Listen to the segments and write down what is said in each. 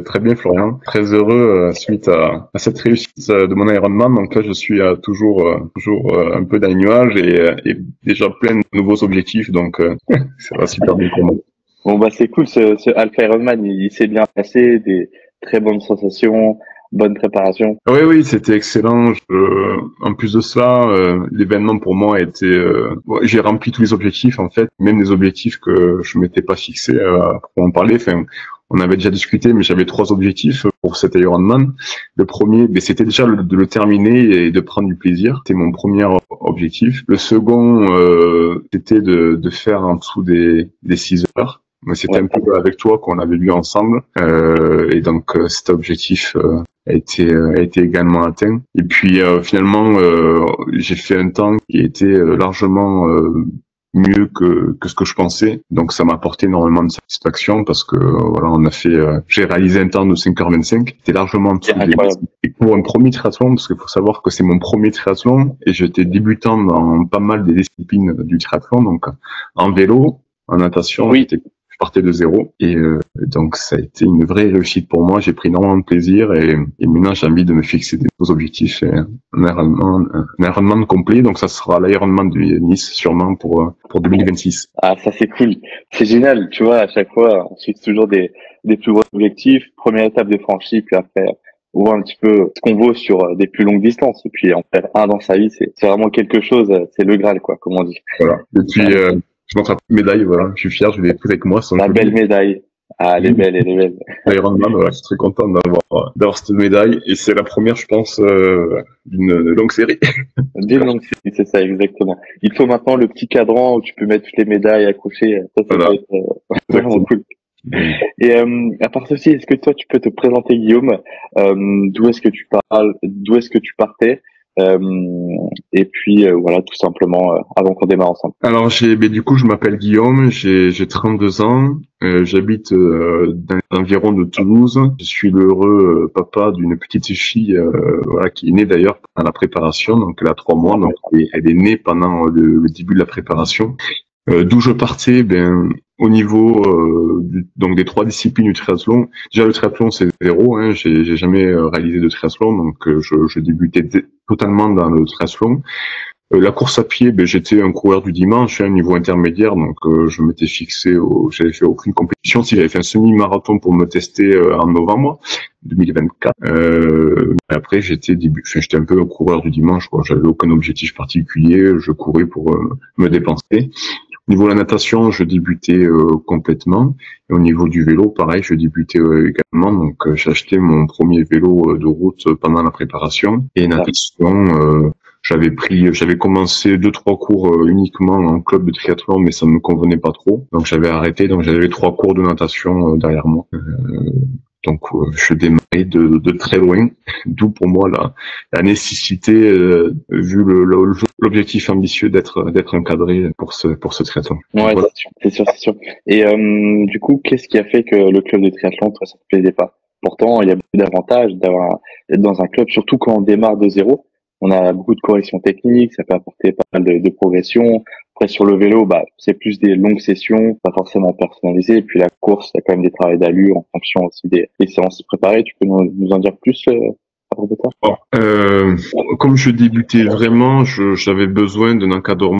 très bien, Florian. Très heureux suite à cette réussite de mon Ironman. Donc là, je suis toujours un peu dans les nuages et déjà plein de nouveaux objectifs. Donc ça va super bien pour moi. Bon, bah, c'est cool, ce Alpha Ironman, il s'est bien passé, des très bonnes sensations, bonne préparation. Oui, oui, c'était excellent. En plus de ça, l'événement pour moi a été. J'ai rempli tous les objectifs en fait, même des objectifs que je m'étais pas fixé pour en parler. Enfin, on avait déjà discuté, mais j'avais 3 objectifs pour cet Ironman. Le premier, ben, c'était déjà de le terminer et de prendre du plaisir. C'était mon premier objectif. Le second, c'était de faire en dessous des 6 heures. Mais c'était un peu avec toi qu'on avait lu ensemble. Et donc cet objectif a été également atteint. Et puis finalement, j'ai fait un temps qui était largement mieux que ce que je pensais. Donc ça m'a apporté énormément de satisfaction parce que voilà, on a fait j'ai réalisé un temps de 5h25, c'était largement en dessous et pour un premier triathlon, parce qu'il faut savoir que c'est mon premier triathlon et j'étais débutant dans pas mal des disciplines du triathlon, donc en vélo, en natation, je partais de zéro et donc ça a été une vraie réussite pour moi. J'ai pris énormément de plaisir et maintenant j'ai envie de me fixer des nouveaux objectifs et un Ironman complet. Donc ça sera l'Ironman de Nice sûrement pour 2026. Ah, ça c'est cool, c'est génial. Tu vois, à chaque fois, on fixe toujours des plus gros objectifs. Première étape de franchie, puis après on voit un petit peu ce qu'on vaut sur des plus longues distances. Et puis en faire un dans sa vie, c'est vraiment quelque chose. C'est le Graal, quoi, comme on dit. Voilà. Et puis je montre une médaille, voilà. Je suis fier, je l'ai prise avec moi. La belle médaille. Ah, elle est belle, elle est belle. L'Ironman, voilà, je suis très content d'avoir cette médaille. Et c'est la première, je pense, d'une longue série. D'une longue série, c'est ça, exactement. Il faut maintenant le petit cadran où tu peux mettre toutes les médailles accrochées. Ça voilà. peut être vraiment cool. Et à part ceci, est-ce que toi, tu peux te présenter, Guillaume, d'où est-ce que tu parles, d'où est-ce que tu partais, et puis voilà, tout simplement, avant qu'on démarre ensemble. Alors du coup, je m'appelle Guillaume, j'ai 32 ans, j'habite dans les environs de Toulouse. Je suis l'heureux papa d'une petite fille, voilà, qui est née d'ailleurs pendant la préparation, donc elle a 3 mois, donc elle est née pendant le début de la préparation. D'où je partais, au niveau donc des 3 disciplines du triathlon. Déjà le triathlon c'est zéro, hein, j'ai jamais réalisé de triathlon, donc je débutais totalement dans le triathlon. La course à pied, j'étais un coureur du dimanche, un niveau intermédiaire, donc je m'étais fixé, j'avais fait aucune compétition. Si j'avais fait un semi-marathon pour me tester en novembre 2024. Après, j'étais un peu un coureur du dimanche, quoi. J'avais aucun objectif particulier, je courais pour me dépenser. Au niveau de la natation, je débutais complètement. Et au niveau du vélo, pareil, je débutais également. Donc, j'ai acheté mon premier vélo de route pendant la préparation. Et natation, j'avais commencé 2-3 cours uniquement en club de triathlon, mais ça ne me convenait pas trop. Donc, j'avais arrêté. Donc, j'avais 3 cours de natation derrière moi. Donc, je démarrais de très loin, d'où pour moi la nécessité, vu l'objectif ambitieux d'être encadré pour ce triathlon. Ouais, voilà. C'est sûr. Et du coup, qu'est-ce qui a fait que le club de triathlon, toi, ça te plaisait pas? Pourtant, il y a beaucoup d'avantages d'être dans un club, surtout quand on démarre de zéro. On a beaucoup de corrections techniques, ça peut apporter pas mal de progression. Après, sur le vélo, c'est plus des longues sessions, pas forcément personnalisées. Et puis la course, il y a quand même des travails d'allure en fonction aussi des séances préparées. Tu peux nous en dire plus à propos de toi? Comme je débutais vraiment, j'avais besoin d'un encadrement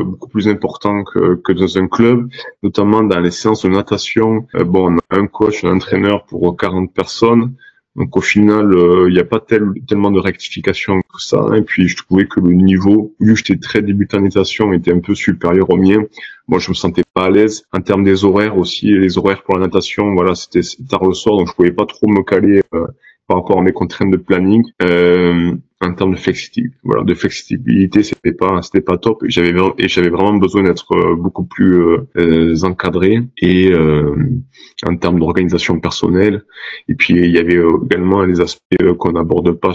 beaucoup plus important que dans un club, notamment dans les séances de natation. On a un coach, un entraîneur pour 40 personnes. Donc au final, il n'y a pas tellement de rectification que ça. Et puis je trouvais que le niveau, vu que j'étais très débutant en natation, était un peu supérieur au mien. Moi, je me sentais pas à l'aise. En termes des horaires aussi, les horaires pour la natation, voilà, c'était tard le soir, donc je pouvais pas trop me caler par rapport à mes contraintes de planning. En termes de flexibilité, c'était pas top. Et j'avais vraiment besoin d'être beaucoup plus encadré et en termes d'organisation personnelle. Et puis il y avait également des aspects qu'on n'aborde pas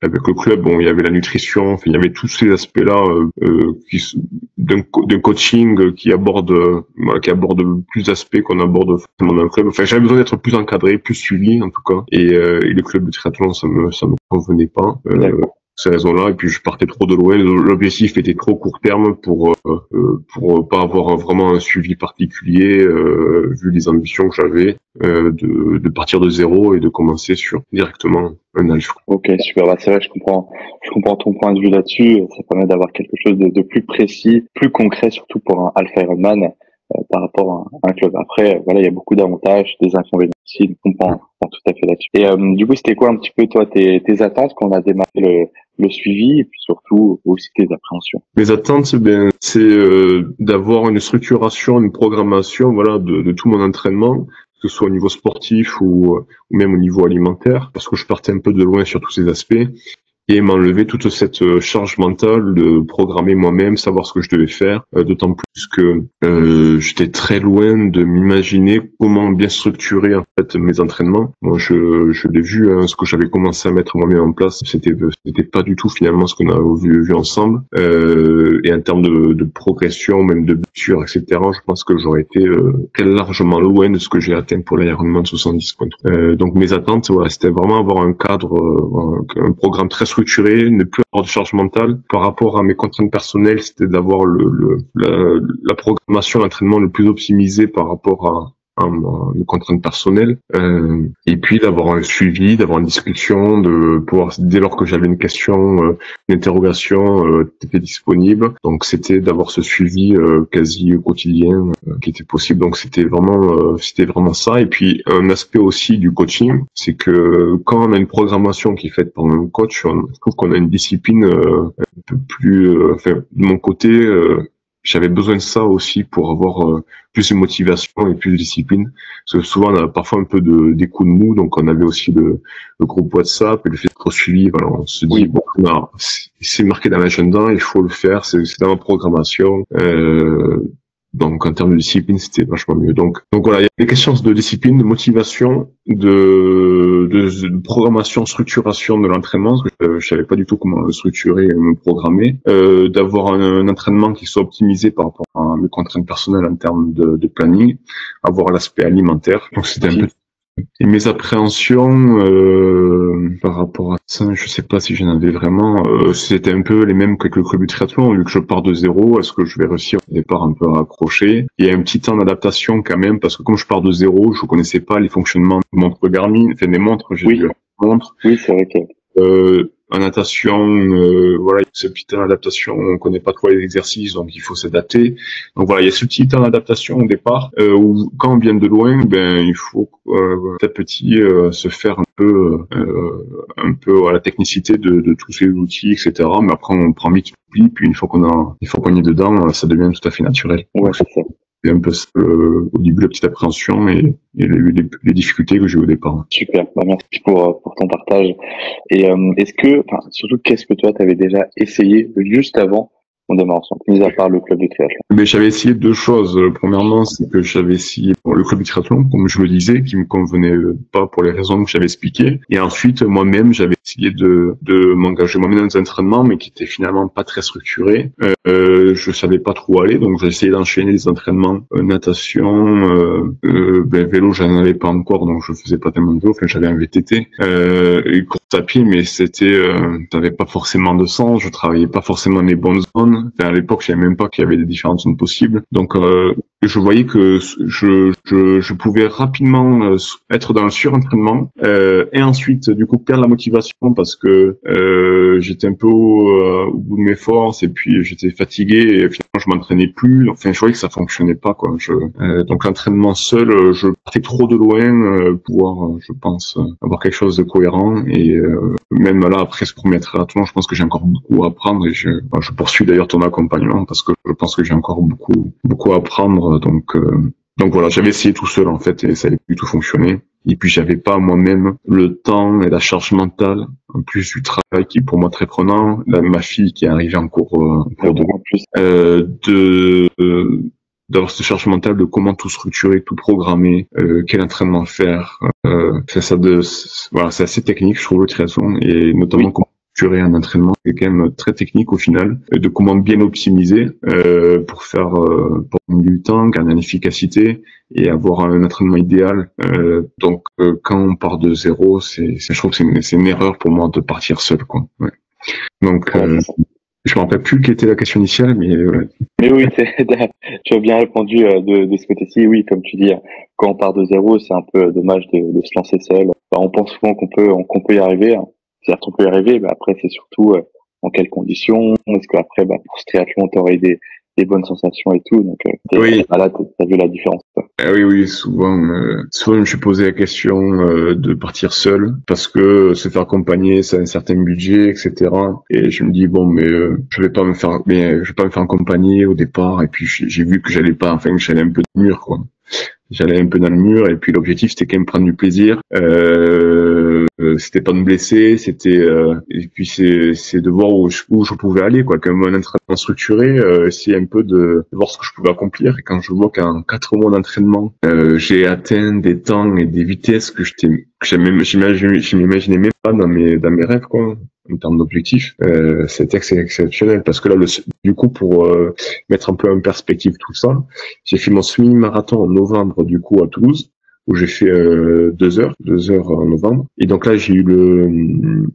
avec le club. Bon, il y avait la nutrition, il y avait tous ces aspects-là d'un coaching qui aborde plus d'aspects qu'on aborde forcément dans le club. Enfin, j'avais besoin d'être plus encadré, plus suivi en tout cas. Et le club de triathlon, ça me convenait pas. ces raisons-là. Et puis je partais trop de loin. L'objectif était trop court terme pour pas avoir vraiment un suivi particulier vu les ambitions que j'avais de partir de zéro et de commencer sur directement un alpha. Ok, super. Bah, c'est vrai, je comprends ton point de vue là-dessus. Ça permet d'avoir quelque chose de plus précis, plus concret, surtout pour un Alpha Ironman par rapport à un club. Après, voilà, il y a beaucoup d'avantages, des inconvénients aussi. Je comprends tout à fait là-dessus. Et du coup, c'était quoi un petit peu toi tes attentes quand on a démarré le suivi et puis surtout aussi tes appréhensions? Mes attentes, ben, c'est d'avoir une structuration, une programmation, voilà, de tout mon entraînement, que ce soit au niveau sportif ou même au niveau alimentaire, parce que je partais un peu de loin sur tous ces aspects, et m'enlever toute cette charge mentale de programmer moi-même, savoir ce que je devais faire, d'autant plus que j'étais très loin de m'imaginer comment bien structurer en fait mes entraînements. Moi, je l'ai vu, hein, ce que j'avais commencé à mettre moi-même en place, c'était pas du tout finalement ce qu'on a vu ensemble. Et en termes de progression, même de blessure, etc., je pense que j'aurais été très largement loin de ce que j'ai atteint pour l'Ironman 70. Donc mes attentes, voilà, c'était vraiment avoir un cadre, un programme très structuré, ne plus avoir de charge mentale. Par rapport à mes contraintes personnelles, c'était d'avoir la programmation d'entraînement le plus optimisée par rapport à mes contraintes personnelles, et puis d'avoir un suivi, d'avoir une discussion, de pouvoir, dès lors que j'avais une question, une interrogation, était disponible. Donc c'était d'avoir ce suivi quasi quotidien qui était possible. Donc c'était vraiment ça. Et puis un aspect aussi du coaching, c'est que quand on a une programmation qui est faite par un coach, je trouve qu'on a une discipline un peu plus, enfin de mon côté, j'avais besoin de ça aussi pour avoir plus de motivation et plus de discipline. Parce que souvent, on a parfois un peu des coups de mou, donc on avait aussi le groupe WhatsApp et le fait d'être suivi. Voilà, on se dit, bon, c'est marqué dans l'agenda, il faut le faire, c'est dans la programmation. Donc en termes de discipline, c'était vachement mieux. Donc voilà, il y a des questions de discipline, de motivation, de programmation, structuration de l'entraînement, parce que je savais pas du tout comment le structurer et me programmer, d'avoir un entraînement qui soit optimisé par rapport à mes contraintes personnelles en termes de planning, avoir l'aspect alimentaire. Donc c'était un peu. Et mes appréhensions par rapport à ça, je sais pas si j'en avais vraiment. C'était un peu les mêmes qu'avec le club du triathlon. Vu que je pars de zéro, est-ce que je vais réussir au départ un peu à accrocher? Il y a un petit temps d'adaptation quand même, parce que comme je pars de zéro, je connaissais pas les fonctionnements des montres Garmin, enfin des montres. J'ai vu montres. Oui, c'est vrai que. En natation, voilà, il y a ce petit temps d'adaptation, on connaît pas trop les exercices, donc il faut s'adapter. Donc voilà, il y a ce petit temps d'adaptation au départ, où quand on vient de loin, ben il faut petit à petit se faire un peu à la technicité de tous ces outils, etc. Mais après on prend vite le pli, puis une fois qu'on est dedans, ça devient tout à fait naturel. Ouais, c'est ça. C'est un peu au début la petite appréhension et les difficultés que j'ai eu au départ. Super, bah merci pour ton partage. Et est-ce que, enfin surtout, qu'est-ce que toi t'avais déjà essayé juste avant qu'on démarre ensemble, mis à part le club du triathlon? Mais j'avais essayé deux choses. Premièrement, c'est que j'avais essayé le club du triathlon, comme je le disais, qui me convenait pas pour les raisons que j'avais expliquées. Et ensuite, moi-même, j'avais essayé de m'engager moi-même dans des entraînements, mais qui étaient finalement pas très structurés. Je savais pas trop où aller, donc j'ai essayé d'enchaîner des entraînements natation, vélo, j'en avais pas encore, donc je faisais pas tellement de vélo. Enfin, j'avais un VTT, et course à pied, mais ça avait pas forcément de sens. Je travaillais pas forcément les bonnes zones. Enfin, à l'époque, je savais même pas qu'il y avait des différentes zones possibles. Donc, je voyais que je pouvais rapidement être dans le surentraînement et ensuite, du coup, perdre la motivation parce que j'étais un peu au bout de mes forces et puis j'étais fatigué et finalement, je m'entraînais plus. Enfin, je voyais que ça fonctionnait pas, quoi. Donc, l'entraînement seul, je partais trop de loin pour, je pense, avoir quelque chose de cohérent. Et même là, après ce premier triathlon, je pense que j'ai encore beaucoup à apprendre et je poursuis d'ailleurs ton accompagnement parce que je pense que j'ai encore beaucoup à apprendre. Donc voilà, j'avais essayé tout seul en fait et ça n'avait plus du tout fonctionné. Et puis j'avais pas moi-même le temps et la charge mentale, en plus du travail qui est pour moi très prenant. Là, ma fille qui est arrivée en cours d'avoir cette charge mentale de comment tout structurer, tout programmer, quel entraînement faire. Voilà, c'est assez technique, je trouve, le triathlon, et notamment comment structurer un entraînement, c'est quand même très technique au final, de comment bien optimiser pour gagner du temps, gagner en efficacité et avoir un entraînement idéal. Donc quand on part de zéro, je trouve que c'est une erreur pour moi de partir seul, quoi. Ouais. Donc, je me rappelle plus quelle était la question initiale, mais Mais oui, tu as bien répondu de ce côté-ci. Oui, comme tu dis, quand on part de zéro, c'est un peu dommage de se lancer seul. Bah, on pense souvent qu'on peut y arriver. Hein. Certes, on peut y arriver, mais après, c'est surtout en quelles conditions. Est-ce qu'après, bah, pour ce triathlon, t'aurais des bonnes sensations et tout. Donc, oui. là, t'as vu la différence. Oui, oui, souvent je me suis posé la question de partir seul parce que se faire accompagner, ça a un certain budget, etc. Et je me dis bon, mais je vais pas me faire accompagner au départ. Et puis j'ai vu que j'allais pas, enfin que j'allais un peu dans le mur, quoi. J'allais un peu dans le mur. Et puis l'objectif c'était quand même prendre du plaisir. C'était pas de me blesser, et puis c'est de voir où je pouvais aller, quoi. Comme un entraînement structuré, essayer un peu de voir ce que je pouvais accomplir. Et quand je vois qu'en 4 mois d'entraînement, j'ai atteint des temps et des vitesses que je m'imaginais même pas dans mes rêves, quoi, en termes d'objectifs, c'était exceptionnel. Parce que là, du coup, pour mettre un peu en perspective tout ça, j'ai fait mon semi-marathon en novembre, du coup, à Toulouse, où j'ai fait 2 heures en novembre. Et donc là, j'ai eu le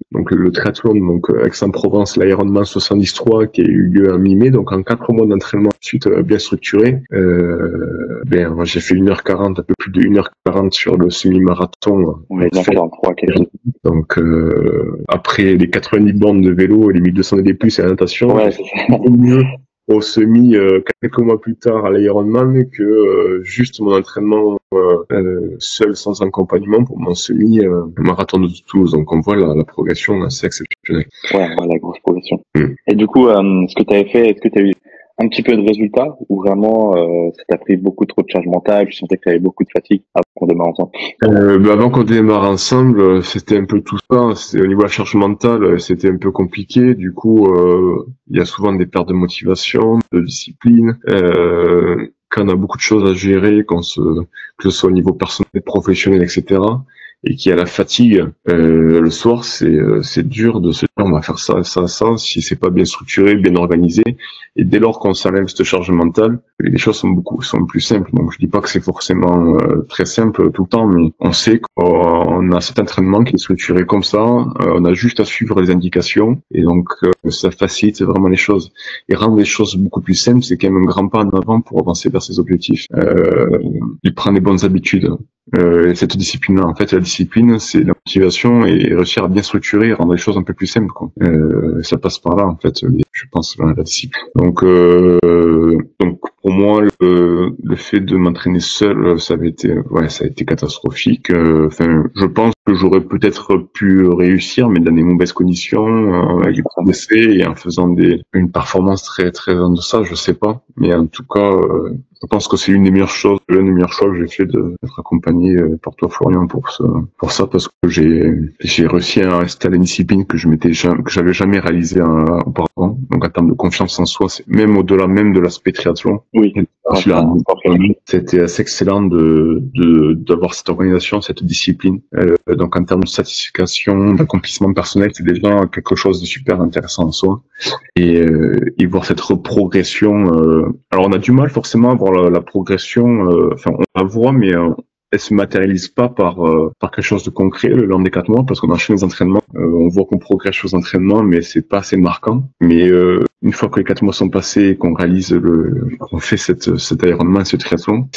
triathlon, donc Aix-en-Provence, l'Ironman 73 qui a eu lieu en mi-mai. Donc en 4 mois d'entraînement ensuite bien structuré, j'ai fait 1h40, un peu plus de 1h40 sur le semi-marathon. Donc après les 90 bornes de vélo et les 1200 DD+, et la natation, ouais, c'est mieux au semi quelques mois plus tard à l'Ironman que juste mon entraînement seul sans accompagnement pour mon semi marathon de Toulouse. Donc on voit la progression assez exceptionnelle. Ouais, la grosse progression. Et du coup, ce que tu avais fait, est-ce que tu as eu un petit peu de résultats ou vraiment ça t'a pris beaucoup trop de charge mentale, tu sentais que tu avais beaucoup de fatigue avant qu'on démarre ensemble? Avant qu'on démarre ensemble, c'était un peu tout ça. C'est au niveau de la charge mentale, c'était un peu compliqué. Du coup, il y a souvent des pertes de motivation, de discipline. Quand on a beaucoup de choses à gérer, que ce soit au niveau personnel, professionnel, etc., et qu'il y a la fatigue, le soir, c'est dur de se dire on va faire ça, ça, ça, si c'est pas bien structuré, bien organisé. Et dès lors qu'on s'enlève cette charge mentale, les choses sont plus simples. Donc je dis pas que c'est forcément très simple tout le temps, mais on sait qu'on a cet entraînement qui est structuré comme ça. On a juste à suivre les indications, et donc ça facilite vraiment les choses. Et rendre les choses beaucoup plus simples, c'est quand même un grand pas en avant pour avancer vers ses objectifs. Il prend les bonnes habitudes. Cette discipline-là, en fait, la discipline, c'est la motivation et réussir à bien structurer et rendre les choses un peu plus simples, quoi. Ça passe par là, en fait, je pense, la discipline. Donc pour moi, le fait de m'entraîner seul, ça a été catastrophique. Enfin, je pense que j'aurais peut-être pu réussir, mais dans des mauvaises conditions, avec des essais et en faisant une performance très très en deçà, je sais pas. Mais en tout cas, je pense que c'est l'un des meilleurs choix que j'ai fait d'être accompagné par toi, Florian, pour ça, parce que j'ai réussi à installer une discipline que j'avais jamais réalisée auparavant. Donc, en termes de confiance en soi, c'est même au-delà même de l'aspect triathlon. Oui. C'était assez excellent d'avoir cette organisation, cette discipline. Donc, en termes de satisfaction, d'accomplissement personnel, c'est déjà quelque chose de super intéressant en soi. Et voir cette progression. Alors, on a du mal forcément à voir la progression. Enfin, on la voit, mais elle se matérialise pas par quelque chose de concret le long des 4 mois, parce qu'on enchaîne les entraînements, on voit qu'on progresse aux entraînements, mais c'est pas assez marquant. Mais une fois que les 4 mois sont passés et qu'on réalise qu'on fait cet Ironman, ce triathlon,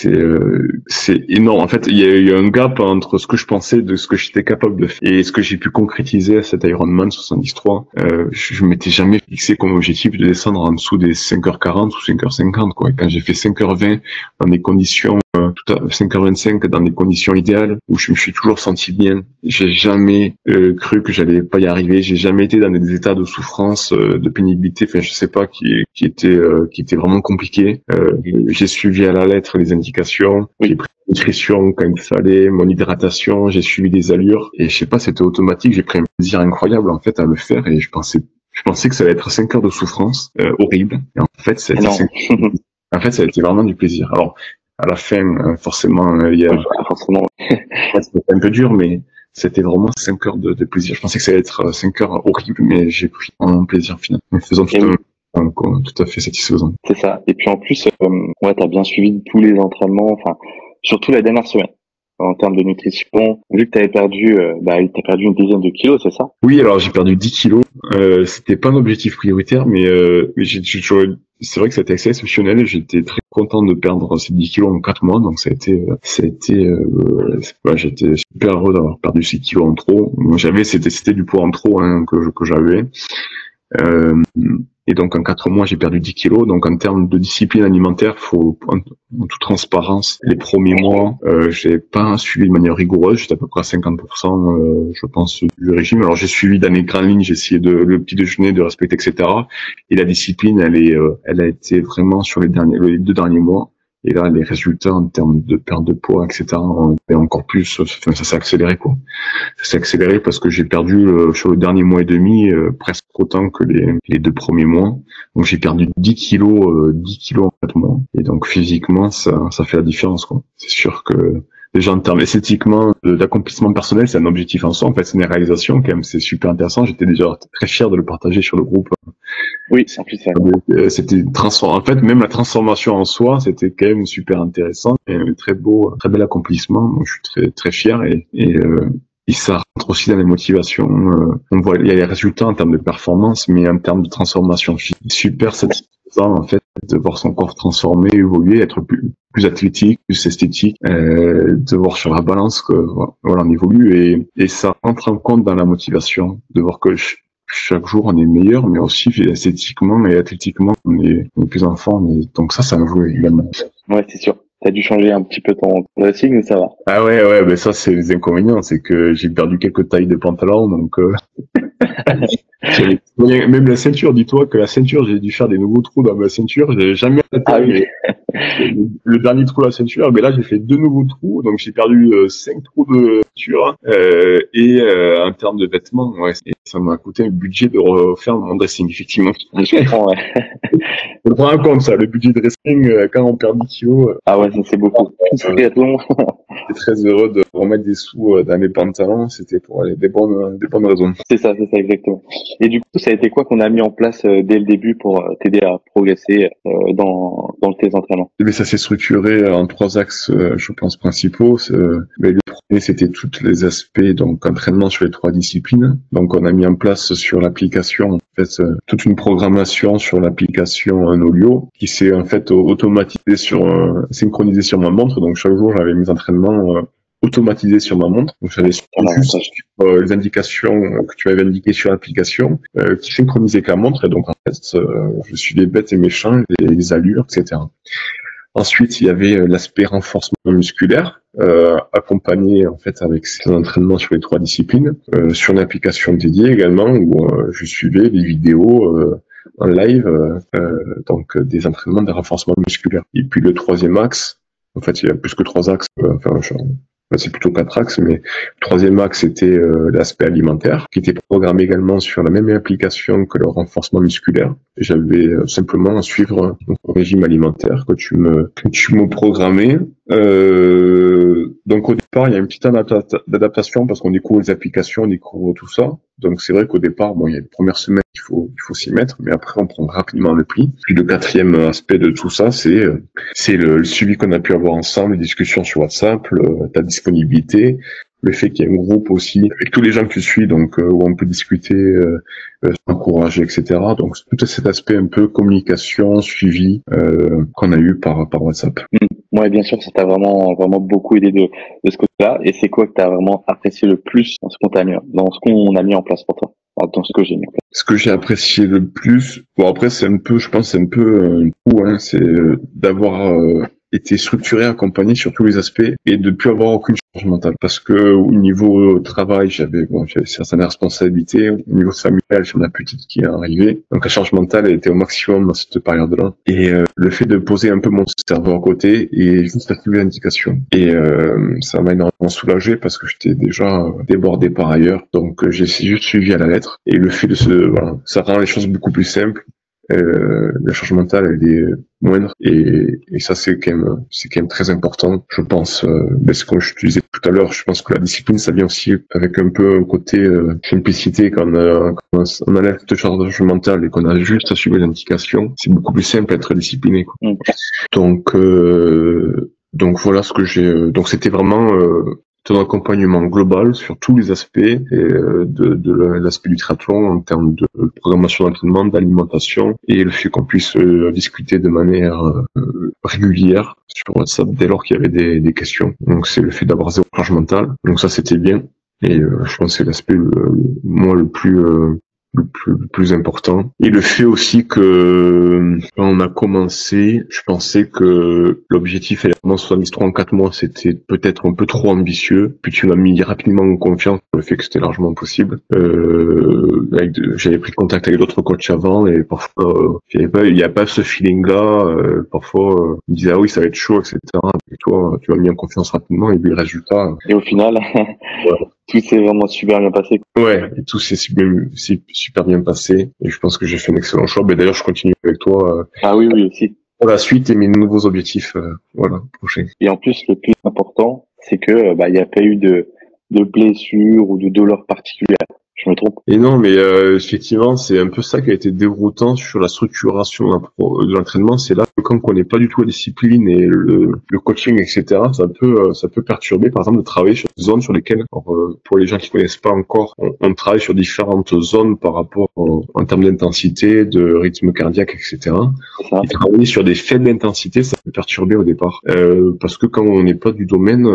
c'est énorme. En fait, il y a un gap entre ce que je pensais de ce que j'étais capable de faire et ce que j'ai pu concrétiser à cet Ironman 73. Je m'étais jamais fixé comme objectif de descendre en dessous des 5h40 ou 5h50, quoi. Et quand j'ai fait 5h20 dans des conditions 5h25 dans des conditions idéales où je me suis toujours senti bien. J'ai jamais cru que j'allais pas y arriver. J'ai jamais été dans des états de souffrance, de pénibilité. Enfin, je sais pas, qui étaient vraiment compliqués. J'ai suivi à la lettre les indications. J'ai pris la nutrition quand il fallait, mon hydratation. J'ai suivi des allures et je sais pas, c'était automatique. J'ai pris un plaisir incroyable en fait à le faire et je pensais que ça allait être 5 heures de souffrance horrible. Et en fait, ça a été vraiment du plaisir. Alors à la fin, forcément, c'était un peu dur, mais c'était vraiment 5 heures de plaisir. Je pensais que ça allait être 5 heures horribles, mais j'ai pris un plaisir final. En faisant tout à fait satisfaisant. C'est ça. Et puis en plus, t'as bien suivi tous les entraînements, enfin, surtout la dernière semaine. en termes de nutrition? Vu que tu avais perdu, t'as perdu une dizaine de kilos, c'est ça? Oui, alors j'ai perdu 10 kilos. C'était pas un objectif prioritaire, mais c'est vrai que c'était assez exceptionnel et j'étais très content de perdre ces 10 kilos en 4 mois. Donc j'étais super heureux d'avoir perdu ces kilos en trop. Moi, c'était du poids en trop, hein, que j'avais. Et donc en 4 mois, j'ai perdu 10 kilos. Donc en termes de discipline alimentaire, faut en toute transparence, les premiers mois, j'ai pas suivi de manière rigoureuse. J'étais à peu près à 50%, je pense, du régime. Alors j'ai suivi dans les grandes lignes, j'ai essayé le petit déjeuner de respecter, etc. Et la discipline, elle a été vraiment sur les 2 derniers mois. Et là, les résultats en termes de perte de poids, etc., ont été encore plus, enfin, ça s'est accéléré, quoi. Ça s'est accéléré parce que j'ai perdu, sur le dernier mois et demi, presque autant que les 2 premiers mois. Donc, j'ai perdu 10 kilos en 4 mois. Et donc, physiquement, ça fait la différence, quoi. C'est sûr que, déjà, en termes esthétiquement, d'accomplissement personnel, c'est un objectif en soi. En fait, c'est une réalisation, quand même. C'est super intéressant. J'étais déjà très fier de le partager sur le groupe. Oui, c'est plus ça. C'était en fait, même la transformation en soi, c'était quand même super intéressant et un très bel accomplissement. Donc, je suis très, très fier et ça rentre aussi dans les motivations. On voit, il y a les résultats en termes de performance, mais en termes de transformation, je suis super satisfaisant, en fait, de voir son corps transformer, évoluer, être plus athlétique, plus esthétique, de voir sur la balance que, voilà, on évolue et ça rentre en compte dans la motivation, de voir que chaque jour on est meilleur, mais aussi esthétiquement et athlétiquement on est plus en forme. Et donc ça a joué également. Ouais, c'est sûr. T'as dû changer un petit peu ton dressing, mais ça va. Ah ouais, mais ça c'est les inconvénients, c'est que j'ai perdu quelques tailles de pantalon, donc même la ceinture, dis-toi que la ceinture, j'ai dû faire des nouveaux trous dans ma ceinture, j'ai jamais atteint le dernier trou de la ceinture, mais là j'ai fait 2 nouveaux trous, donc j'ai perdu 5 trous de ceinture, en termes de vêtements, ouais, ça m'a coûté un budget de refaire mon dressing, effectivement. Je comprends, ouais. Je prends en compte ça, le budget de dressing, quand on perd 10 kilos. Ah ouais, ça c'est beaucoup. J'étais très heureux de remettre des sous dans mes pantalons, c'était pour des bonnes raisons. C'est ça exactement. Et du coup, ça a été quoi qu'on a mis en place dès le début pour t'aider à progresser dans tes entraînements? Mais ça s'est structuré en 3 axes, je pense, principaux. Mais le premier, c'était tous les aspects, donc entraînement sur les 3 disciplines. Donc on a mis en place sur l'application, en fait, toute une programmation sur l'application Nolio, qui s'est en fait automatisée synchronisée sur ma montre. Donc chaque jour, j'avais mes entraînements automatisé sur ma montre. Donc j'avais juste les indications que tu m'avais indiquées sur l'application qui synchronisaient avec la montre. Et donc en fait, je suivais bêtes et méchants, les allures, etc. Ensuite, il y avait l'aspect renforcement musculaire, accompagné en fait avec ces entraînements sur les 3 disciplines, sur une application dédiée également où je suivais les vidéos en live, donc des entraînements de renforcement musculaire. Et puis le 3e axe, en fait, il y a plus que 3 axes, c'est plutôt 4 axes, mais le 3e axe c'était l'aspect alimentaire, qui était programmé également sur la même application que le renforcement musculaire. J'avais simplement à suivre un régime alimentaire que tu me programmais. Donc au départ, il y a une petite adaptation parce qu'on découvre les applications, on découvre tout ça. Donc c'est vrai qu'au départ, il y a les premières semaines, il faut s'y mettre, mais après on prend rapidement le pli. Puis le 4e aspect de tout ça, c'est le suivi qu'on a pu avoir ensemble, les discussions sur WhatsApp, ta disponibilité, le fait qu'il y ait un groupe aussi avec tous les gens que tu suis, donc où on peut discuter, s'encourager, etc. Donc tout cet aspect un peu communication, suivi qu'on a eu par WhatsApp. Ouais, bien sûr, ça t'a vraiment beaucoup aidé de ce côté-là. Et c'est quoi que t'as vraiment apprécié le plus dans ce qu'on a mis en place pour toi, dans ce que j'ai mis en place? Ce que j'ai apprécié le plus, bon après c'est un peu un coup, hein, c'est d'avoir été structuré, accompagné sur tous les aspects et de ne plus avoir aucune charge mentale. Parce que au niveau travail, j'avais certaines responsabilités. Au niveau familial, j'ai ma petite qui est arrivée. Donc la charge mentale elle était au maximum dans cette période-là. Et le fait de poser un peu mon cerveau à côté et juste à suivre l'indication. Et ça m'a énormément soulagé parce que j'étais déjà débordé par ailleurs. Donc j'ai juste suivi à la lettre. Et le fait de ça rend les choses beaucoup plus simples. La charge mentale elle est moindre et ça c'est quand même très important, je pense. Parce que comme je te disais tout à l'heure, je pense que la discipline ça vient aussi avec un peu un côté simplicité. Quand on enlève cette charge mentale et qu'on a juste à suivre les indications, c'est beaucoup plus simple d'être discipliné, quoi. Donc Donc voilà ce que j'ai. Donc c'était vraiment un accompagnement global sur tous les aspects de l'aspect du triathlon en termes de programmation d'entraînement, d'alimentation et le fait qu'on puisse discuter de manière régulière sur WhatsApp dès lors qu'il y avait des questions. Donc c'est le fait d'avoir zéro charge mentale. Donc ça c'était bien. Et je pense que c'est l'aspect moi le plus important. Et le fait aussi que quand on a commencé, je pensais que l'objectif allait vraiment soit l'histoire en 4 mois, c'était peut-être un peu trop ambitieux. Puis tu m'as mis rapidement en confiance sur le fait que c'était largement possible. J'avais pris contact avec d'autres coachs avant et parfois il n'y a pas ce feeling-là. Parfois ils me disaient ah oui ça va être chaud, etc. Et toi tu m'as mis en confiance rapidement et puis le résultat. Et au final, Ouais. tout s'est vraiment super bien passé. Ouais, et tout s'est super bien passé. Et je pense que j'ai fait un excellent choix. D'ailleurs, je continue avec toi Ah oui, oui, aussi. pour la suite et mes nouveaux objectifs prochains. Et en plus, le plus important, c'est que il n'y a pas eu de blessures ou de douleurs particulières. Je me trompe? Et non, mais effectivement, c'est un peu ça qui a été déroutant sur la structuration de l'entraînement. C'est là que quand on connaît pas du tout la discipline et le coaching, etc., ça peut perturber, par exemple, de travailler sur des zones sur lesquelles, pour les gens qui connaissent pas encore, on travaille sur différentes zones par rapport en termes d'intensité, de rythme cardiaque, etc. C'est ça. Et travailler sur des faibles intensités, ça peut perturber au départ, parce que quand on n'est pas du domaine,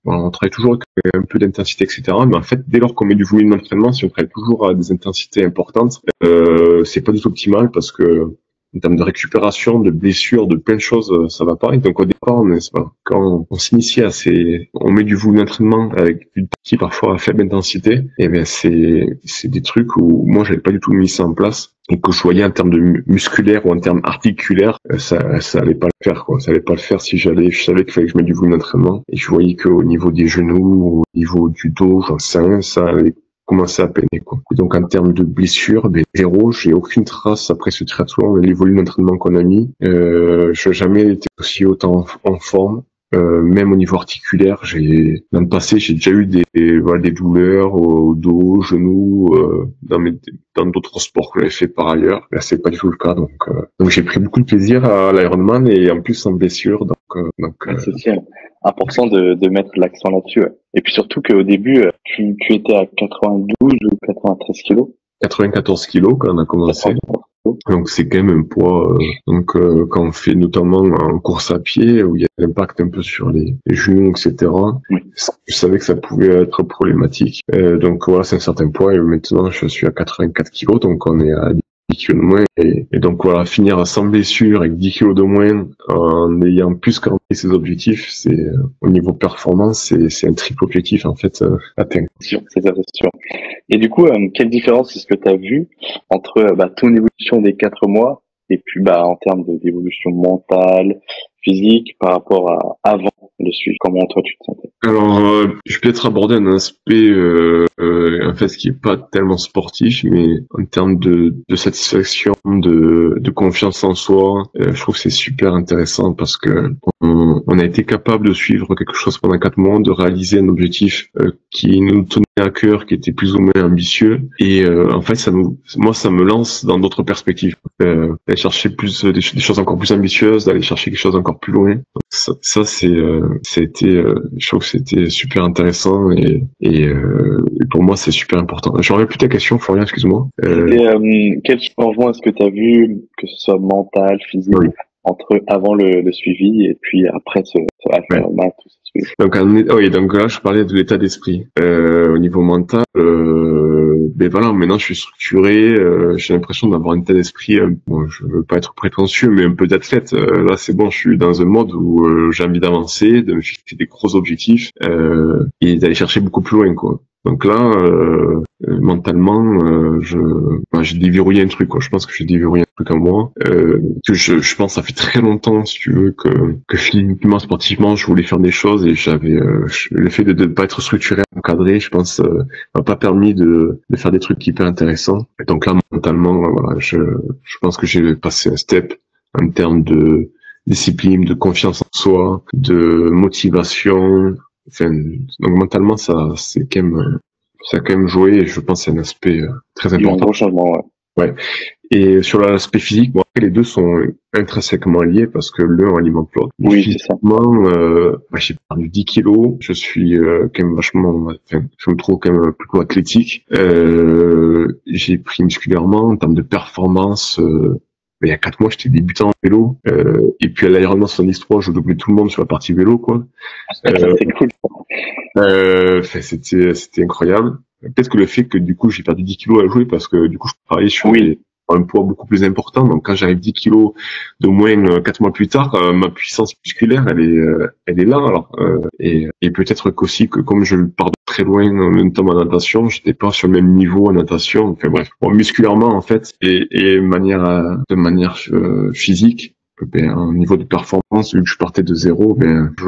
on travaille toujours avec un peu d'intensité, etc. Mais en fait, dès lors qu'on met du volume d'entraînement, si on travaille toujours à des intensités importantes, c'est pas du tout optimal parce que en termes de récupération, de blessures, de plein de choses, ça va pas. Et donc au départ, quand on s'initie on met du volume d'entraînement avec une partie parfois à faible intensité, et ben c'est des trucs où moi j'avais pas du tout mis ça en place. Et que je voyais en termes de musculaire ou en termes articulaires, ça allait pas le faire, quoi. Ça allait pas le faire si je savais qu'il fallait que je mette du volume d'entraînement. Et je voyais qu'au niveau des genoux, au niveau du dos, j'en sais rien, ça allait commencer à peiner, quoi. Et donc, en termes de blessures, zéro, j'ai aucune trace après ce triathlon, les volumes d'entraînement qu'on a mis. Je n'ai jamais été aussi autant en forme. Même au niveau articulaire, dans le passé, j'ai déjà eu des douleurs au dos, aux genoux, dans d'autres sports que j'avais fait par ailleurs. Là, c'est pas du tout le cas, donc j'ai pris beaucoup de plaisir à l'Ironman et en plus sans blessure, C'est aussi important de mettre l'accent là-dessus. Ouais. Et puis surtout qu'au début, tu étais à 92 ou 93 kilos. 94 kilos quand on a commencé. 94. Donc c'est quand même un poids. Quand on fait notamment en course à pied où il y a l'impact un peu sur les genoux, etc. Oui. Je savais que ça pouvait être problématique. Donc voilà, c'est un certain poids et maintenant je suis à 84 kilos, donc on est à 10 kilos de moins et donc voilà, finir sans blessure avec 10 kilos de moins en ayant plus qu'en ses objectifs, c'est au niveau performance, c'est un triple objectif en fait atteint. C'est ça, c'est sûr. Et du coup, quelle différence est-ce que tu as vu entre ton évolution des 4 mois et puis en termes d'évolution mentale, physique par rapport à avant le suivi? Comment toi tu te sentais? Alors, je peux peut-être aborder un aspect en fait qui est pas tellement sportif, mais en termes de satisfaction, de confiance en soi, je trouve que c'est super intéressant parce que on a été capable de suivre quelque chose pendant 4 mois, de réaliser un objectif qui nous tenait à cœur, qui était plus ou moins ambitieux, et en fait moi ça me lance dans d'autres perspectives, d'aller chercher des choses encore plus ambitieuses, d'aller chercher quelque chose encore plus loin. Donc ça je trouve que c'était super intéressant et pour moi c'est super important. Je reviens plus ta question, Florian, excuse-moi. Quel changement est-ce que tu as vu, que ce soit mental, physique, Oui. entre avant le suivi et puis après ce Ironman, tout ça? Donc là, je parlais de l'état d'esprit. Au niveau mental, voilà, maintenant je suis structuré, j'ai l'impression d'avoir un état d'esprit, bon, je veux pas être prétentieux, mais un peu d'athlète. Là, c'est bon, je suis dans un mode où j'ai envie d'avancer, de me fixer des gros objectifs et d'aller chercher beaucoup plus loin, quoi. Donc là, mentalement, j'ai déverrouillé un truc, quoi. Je pense que j'ai déverrouillé un truc en moi. Que je pense que ça fait très longtemps, si tu veux, que physiquement, sportivement, je voulais faire des choses et le fait de ne pas être structuré, encadré, je pense, m'a pas permis de faire des trucs hyper intéressants. Et donc là, mentalement, voilà, je pense que j'ai passé un step en termes de discipline, de confiance en soi, de motivation. Enfin, donc mentalement, ça a quand même joué et je pense que c'est un aspect très important. Un gros changement, ouais. Ouais. Et sur l'aspect physique, bon, après, les deux sont intrinsèquement liés parce que l'un alimente l'autre. Oui, c'est ça. Physiquement, j'ai perdu 10 kilos. Je suis quand même vachement, enfin, je me trouve quand même plutôt athlétique. J'ai pris musculairement en termes de performance. Il y a 4 mois, j'étais débutant en vélo. Et puis à l'Ironman 73, je doublais tout le monde sur la partie vélo, quoi. C'est cool. C'était incroyable. Peut-être que le fait que du coup j'ai perdu 10 kilos a joué parce que du coup je travaillais sur un poids beaucoup plus important. Donc quand j'arrive 10 kilos de moins 4 mois plus tard, ma puissance musculaire elle est là. Alors et peut-être qu'aussi que comme je pars de très loin en même temps en natation, j'étais pas sur le même niveau en natation. Enfin bref, bon, musculairement en fait et de manière physique. Ben, au niveau de performance, vu que je partais de zéro, ben, je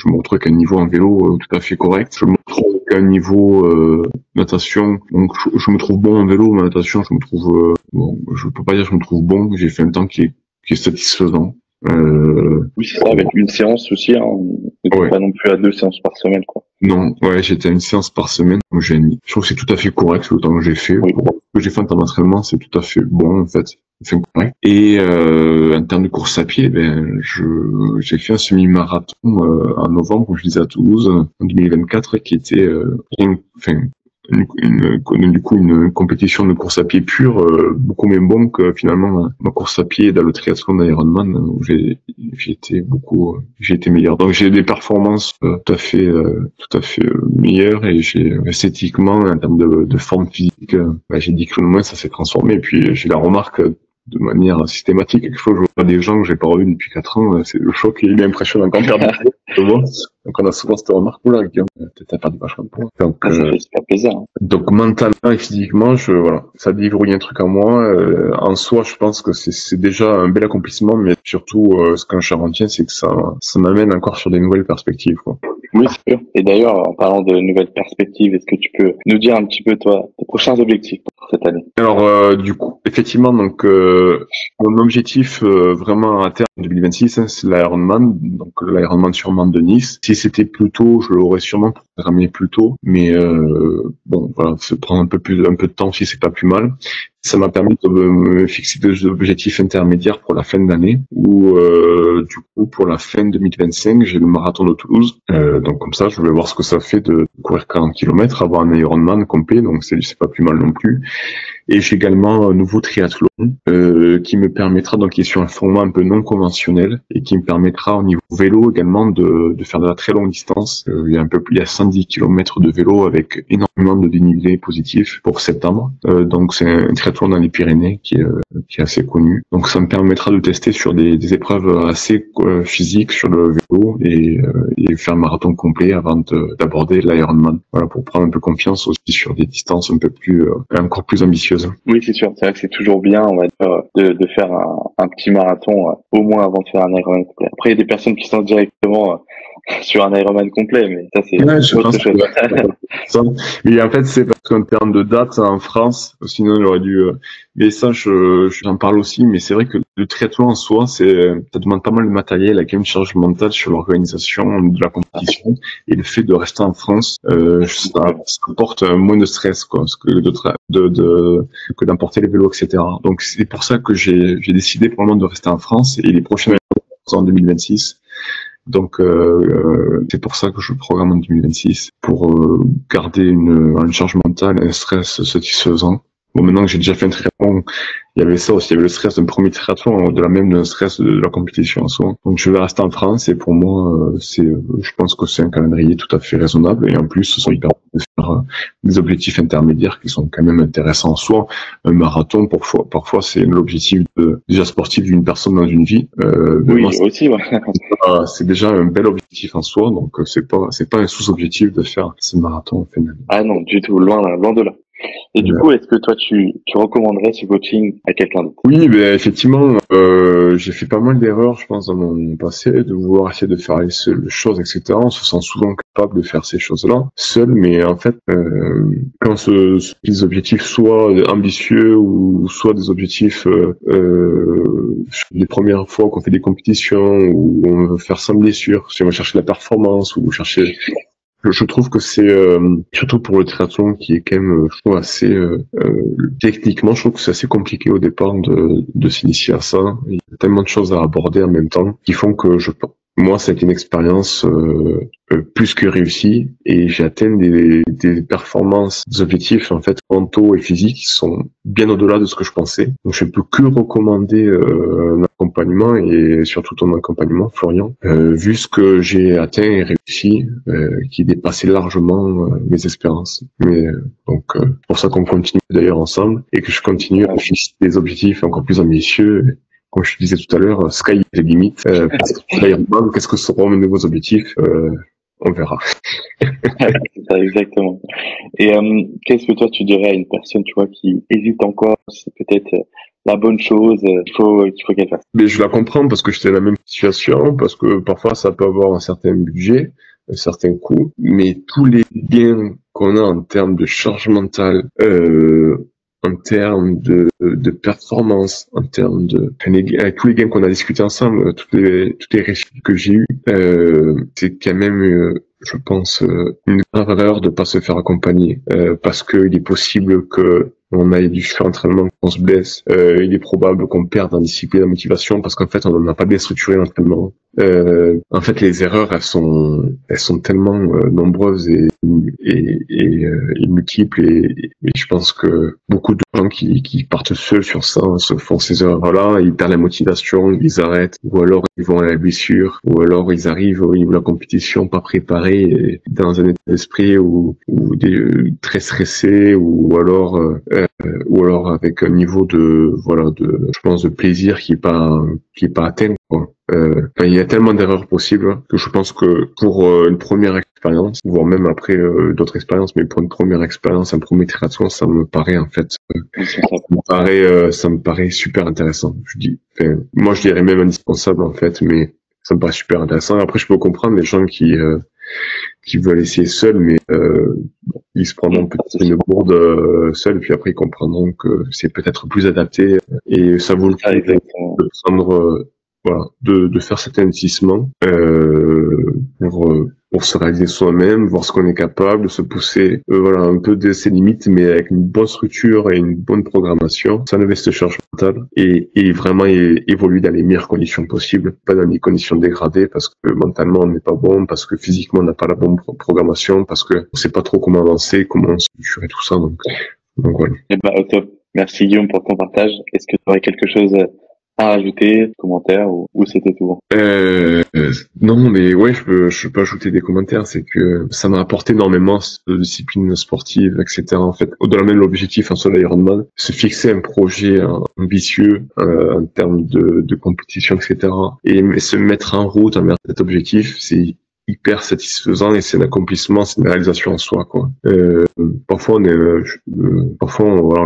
me retrouve qu'à un niveau en vélo tout à fait correct. Je me retrouve qu'à un niveau natation, donc je me trouve bon en vélo, mais en natation, je me trouve bon, je peux pas dire que je me trouve bon. J'ai fait un temps qui est satisfaisant. Oui, c'est ça, avec une séance aussi, hein. On n'est pas non plus à 2 séances par semaine, quoi. Non, ouais, j'étais à une séance par semaine. Donc je trouve que c'est tout à fait correct le temps que j'ai fait. Oui. Ce que j'ai fait en termes d'entraînement, c'est tout à fait bon, en fait. C'est correct. Et en termes de course à pied, ben j'ai fait un semi-marathon en novembre, où je disais à Toulouse, en 2024, qui était une compétition de course à pied pure, beaucoup moins bon que finalement ma course à pied dans le triathlon d'Ironman, où j'ai été meilleur. Donc j'ai des performances tout à fait meilleures, et j'ai esthétiquement en termes de forme physique, j'ai 10 kilos de moins, ça s'est transformé. Et puis j'ai la remarque de manière systématique. Quelquefois, je vois des gens que j'ai pas revus depuis 4 ans, c'est le choc qui est impressionnant quand on perd du poids. Donc on a souvent cette remarque-là, Guillaume, peut-être perdu vachement de poids. Donc, ça fait super plaisir. Hein. Donc mentalement et physiquement, ça déverrouille un truc en moi. En soi, je pense que c'est déjà un bel accomplissement, mais surtout, ce que je retiens, c'est que ça m'amène encore sur des nouvelles perspectives, quoi. Oui, c'est sûr. Et d'ailleurs, en parlant de nouvelles perspectives, est-ce que tu peux nous dire un petit peu, toi, tes prochains objectifs pour cette année? Alors, du coup, effectivement, donc mon objectif vraiment à terme 2026, hein, c'est l'Ironman, donc l'Ironman sûrement de Nice. Si c'était plus tôt, je l'aurais sûrement programmé plus tôt, mais bon, voilà, se prendre un peu de temps si c'est pas plus mal. Ça m'a permis de me fixer des objectifs intermédiaires pour la fin de l'année, où du coup pour la fin 2025 j'ai le marathon de Toulouse, donc comme ça je vais voir ce que ça fait de courir 40 km, avoir un Ironman complet, donc c'est pas plus mal non plus. Et j'ai également un nouveau triathlon qui me permettra, donc qui est sur un format un peu non conventionnel, et qui me permettra au niveau vélo également de faire de la très longue distance. Il y a 110 km de vélo avec énormément de dénivelé positif pour septembre. Donc c'est un triathlon dans les Pyrénées qui est assez connu. Donc ça me permettra de tester sur des épreuves assez physiques sur le vélo, et faire un marathon complet avant d'aborder l'Ironman. Voilà, pour prendre un peu confiance aussi sur des distances un peu plus encore plus ambitieuses. Oui, c'est sûr. C'est vrai que c'est toujours bien, on va dire, de faire un petit marathon au moins avant de faire un Ironman complet. Après, il y a des personnes qui sont directement sur un Ironman complet, mais ça c'est autre chose. Mais en fait, c'est parce qu'en termes de date en France, sinon j'aurais dû. Mais ça, j'en parle aussi. Mais c'est vrai que le triathlon en soi, ça demande pas mal de matériel, avec une charge mentale sur l'organisation de la compétition, et le fait de rester en France, ça apporte moins de stress, quoi, parce que que d'emporter les vélos, etc. Donc c'est pour ça que j'ai décidé pour le moment de rester en France, et les prochaines sont en 2026. Donc c'est pour ça que je programme en 2026, pour garder une charge mentale, un stress satisfaisant. Bon, maintenant que j'ai déjà fait un triathlon, il y avait ça aussi, il y avait le stress d'un premier triathlon, au-delà même d'un stress de la compétition en soi. Donc je vais rester en France, et pour moi, je pense que c'est un calendrier tout à fait raisonnable, et en plus, ça permet de faire des objectifs intermédiaires qui sont quand même intéressants en soi. Un marathon, parfois c'est l'objectif déjà sportif d'une personne dans une vie. Oui, moi, aussi, ouais. C'est déjà un bel objectif en soi, donc c'est pas un sous-objectif de faire ce marathon en fin d'année. Ah non, du tout, loin de là. Et du coup, est-ce que toi, tu recommanderais ce coaching à quelqu'un d'autre? Oui, ben effectivement, j'ai fait pas mal d'erreurs, je pense, dans mon passé, de vouloir essayer de faire les choses, etc. On se sent souvent capable de faire ces choses-là seul, mais en fait, quand les objectifs soient ambitieux, ou soit des objectifs les premières fois qu'on fait des compétitions, où on veut faire sans blessure, si on va chercher la performance, ou chercher Je trouve que c'est surtout pour le triathlon qui est quand même, je trouve assez techniquement, je trouve que c'est assez compliqué au départ de s'initier à ça. Il y a tellement de choses à aborder en même temps qui font que moi, ça a été une expérience plus que réussie et j'ai atteint des performances, des objectifs en fait mentaux et physiques qui sont bien au-delà de ce que je pensais. Donc, je peux que recommander un accompagnement et surtout ton accompagnement, Florian, vu ce que j'ai atteint et réussi, qui dépassait largement mes espérances. Mais donc, c'est pour ça qu'on continue d'ailleurs ensemble et que je continue à fixer des objectifs encore plus ambitieux. Comme je te disais tout à l'heure, sky is the limit. Parce que qu'est-ce que seront mes nouveaux objectifs on verra. C'est ça, exactement. Et qu'est-ce que toi tu dirais à une personne, tu vois, qui hésite encore, c'est peut-être la bonne chose qu'il faut qu'elle fasse? Mais je la comprends parce que j'étais dans la même situation, parce que parfois ça peut avoir un certain budget, un certain coût, mais tous les gains qu'on a en termes de charge mentale, en termes de performance, en termes avec tous les gains qu'on a discutés ensemble, toutes les réussites que j'ai eues, c'est quand même, je pense, une grave erreur de pas se faire accompagner, parce que il est possible que on aille du entraînement, qu'on se blesse, il est probable qu'on perde en discipline, en motivation, parce qu'en fait, on n'a pas bien structuré l'entraînement. En fait, les erreurs, elles sont tellement nombreuses et multiples et je pense que beaucoup de gens qui partent seuls sur ça se font ces erreurs-là, ils perdent la motivation, ils arrêtent, ou alors ils vont à la blessure, ou alors ils arrivent au niveau de la compétition pas préparés, et dans un état d'esprit très stressé, ou alors avec un niveau je pense de plaisir qui est pas atteint, quoi. Il y a tellement d'erreurs possibles que je pense que pour une première expérience, voire même après d'autres expériences, mais pour une première expérience, un premier triathlon, ça me paraît en fait, ça me paraît super intéressant. Moi je dirais même indispensable en fait, mais ça me paraît super intéressant. Après, je peux comprendre les gens qui veulent essayer seuls, mais ils se prendront peut-être une bourde seuls, puis après ils comprendront que c'est peut-être plus adapté et ça vaut le coup de prendre de faire cet investissement pour se réaliser soi-même, voir ce qu'on est capable, de se pousser un peu de ses limites, mais avec une bonne structure et une bonne programmation, ça ne reste charge mentale et vraiment évoluer dans les meilleures conditions possibles, pas dans des conditions dégradées parce que mentalement on n'est pas bon, parce que physiquement on n'a pas la bonne programmation, parce que on sait pas trop comment avancer, comment structurer tout ça, donc voilà. Eh ben, au top. Merci Guillaume pour ton partage. Est-ce que tu aurais quelque chose à ajouter, commentaires ou c'était tout? Non, mais ouais, je peux ajouter des commentaires. C'est que ça m'a apporté énormément de discipline sportive, etc. En fait, au-delà même de l'objectif en soi d'Ironman, se fixer un projet ambitieux en termes de compétition, etc. Et se mettre en route envers cet objectif, c'est hyper satisfaisant et c'est un accomplissement, c'est une réalisation en soi, quoi. Parfois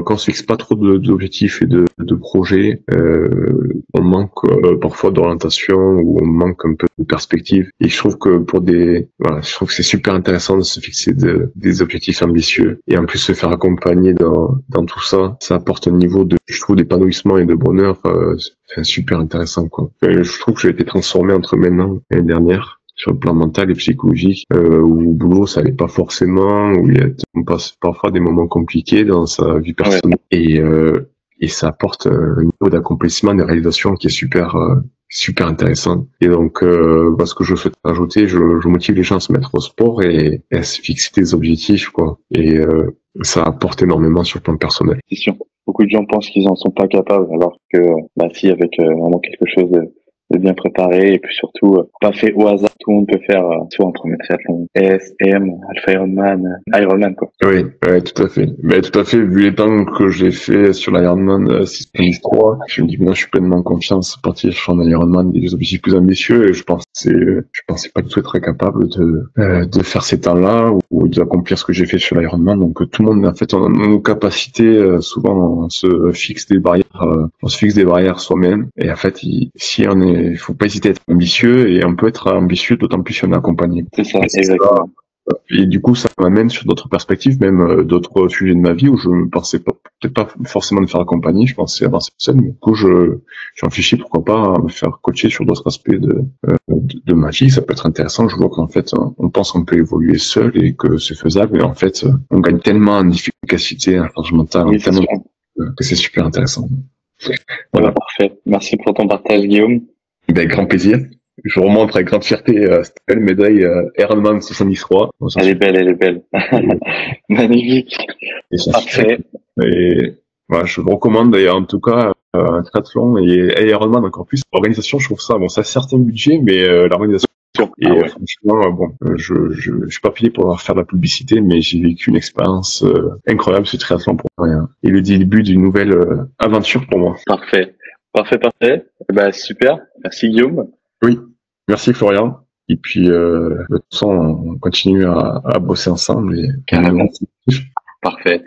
quand on se fixe pas trop d'objectifs et de projets, on manque parfois d'orientation ou on manque un peu de perspective. Et je trouve que je trouve que c'est super intéressant de se fixer des objectifs ambitieux et en plus se faire accompagner dans tout ça. Ça apporte un niveau je trouve, d'épanouissement et de bonheur, super intéressant, quoi. Je trouve que j'ai été transformé entre maintenant et l'année dernière, sur le plan mental et psychologique, où au boulot ça allait pas forcément, où on passe parfois des moments compliqués dans sa vie personnelle, et ça apporte un niveau d'accomplissement, de réalisation qui est super intéressant. Et donc, ce que je souhaite rajouter, je motive les gens à se mettre au sport et à se fixer des objectifs, quoi. Et ça apporte énormément sur le plan personnel. C'est sûr. Beaucoup de gens pensent qu'ils en sont pas capables, alors que si, avec vraiment quelque chose de bien préparé et puis surtout pas fait au hasard, tout le monde peut faire soit un premier triathlon, S, M, Alpha Ironman quoi. Oui, tout à fait. Mais tout à fait, vu les temps que j'ai fait sur l'Ironman 6.3, je me dis moi je suis pleinement confiance à partir sur un Ironman des objectifs plus ambitieux et je pensais pas du tout être capable de faire ces temps-là ou d'accomplir ce que j'ai fait sur l'Ironman. Donc tout le monde en fait on a nos capacités, souvent on se fixe des barrières soi-même et en fait il faut pas hésiter à être ambitieux et on peut être ambitieux d'autant plus si on est accompagné. C'est ça, exactement. Et du coup, ça m'amène sur d'autres perspectives, même d'autres sujets de ma vie où je ne pensais pas peut-être pas forcément de faire accompagner, je pensais avancer seul, mais du coup, je réfléchis pourquoi pas me faire coacher sur d'autres aspects de ma vie, ça peut être intéressant. Je vois qu'en fait, on pense qu'on peut évoluer seul et que c'est faisable, mais en fait, on gagne tellement en efficacité, en charge mentale, Oui, c'est sûr. que c'est super intéressant. Voilà. Voilà. Parfait. Merci pour ton partage, Guillaume. Avec grand plaisir. Je remonte avec grande fierté cette belle médaille Ironman 73. Bon, Elle est belle, elle est belle. Magnifique. et ça Parfait. Et voilà, je le recommande d'ailleurs en tout cas un triathlon et Ironman encore plus. L'organisation, je trouve ça, bon, ça a certain budget, mais l'organisation. Et Ah ouais. franchement, je suis pas payé pour faire de la publicité, mais j'ai vécu une expérience incroyable ce triathlon pour rien. Et le début d'une nouvelle aventure pour moi. Parfait. Parfait, parfait. Eh ben, super. Merci, Guillaume. Oui, merci Florian. Et puis de toute façon, on continue à bosser ensemble et Carrément. Parfait.